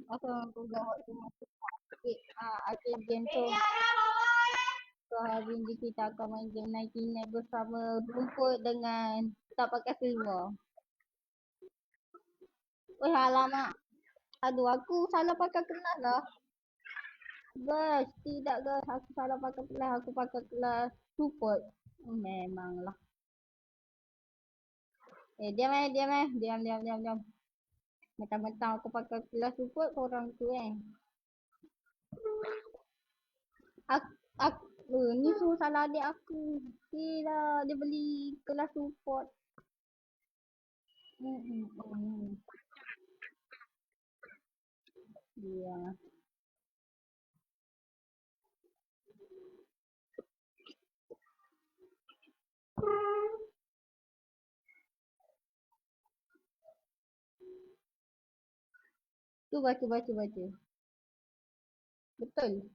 Asal aku gawat semua sikit. Arcade game tu. So hari ni kita akan main game Nike Net bersama rumput dengan tak pakai silver. Weh alamak. Aduh aku salah pakai kelas lah. Guys, tidak guys. Aku salah pakai kelas. Aku pakai kelas support. Memanglah. Diam eh. Diam. Mentang-mentang aku pakai kelas support korang tu eh. Aku ni suruh salah adik aku. Gila, dia beli kelas support. Hmm. Iya. Tu baca. Betul.